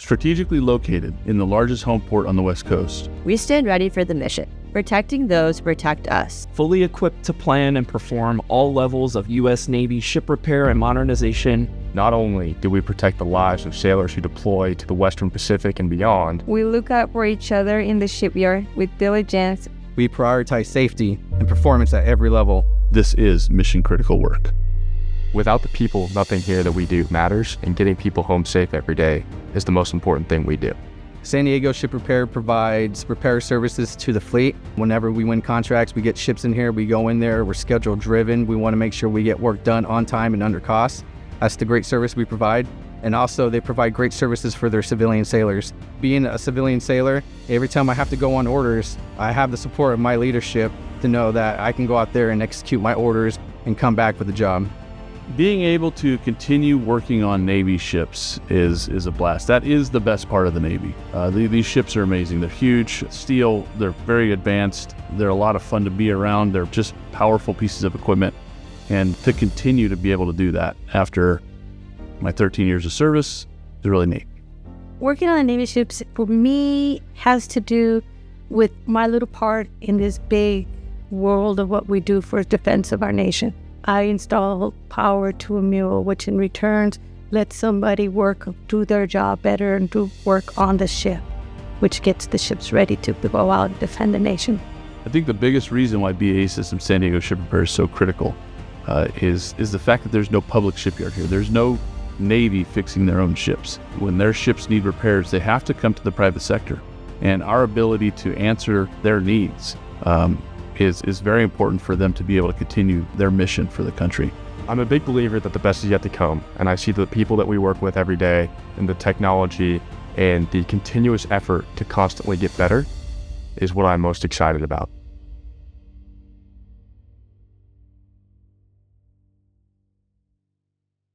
Strategically located in the largest home port on the West Coast, we stand ready for the mission, protecting those who protect us. Fully equipped to plan and perform all levels of U.S. Navy ship repair and modernization. Not only do we protect the lives of sailors who deploy to the Western Pacific and beyond, we look out for each other in the shipyard with diligence. We prioritize safety and performance at every level. This is mission-critical work. Without the people, nothing here that we do matters, and getting people home safe every day is the most important thing we do. San Diego Ship Repair provides repair services to the fleet. Whenever we win contracts, we get ships in here, we go in there, we're schedule driven. We want to make sure we get work done on time and under cost. That's the great service we provide. And also they provide great services for their civilian sailors. Being a civilian sailor, every time I have to go on orders, I have the support of my leadership to know that I can go out there and execute my orders and come back with the job. Being able to continue working on Navy ships is a blast. That is the best part of the Navy. These ships are amazing. They're huge, steel, they're very advanced. They're a lot of fun to be around. They're just powerful pieces of equipment. And to continue to be able to do that after my 13 years of service is really neat. Working on Navy ships for me has to do with my little part in this big world of what we do for defense of our nation. I install power to a mule, which in return lets somebody do their job better and do work on the ship, which gets the ships ready to go out and defend the nation. I think the biggest reason why BAE Systems San Diego Ship Repair is so critical is the fact that there's no public shipyard here. There's no Navy fixing their own ships. When their ships need repairs, they have to come to the private sector. And our ability to answer their needs is very important for them to be able to continue their mission for the country. I'm a big believer that the best is yet to come, and I see the people that we work with every day and the technology and the continuous effort to constantly get better is what I'm most excited about.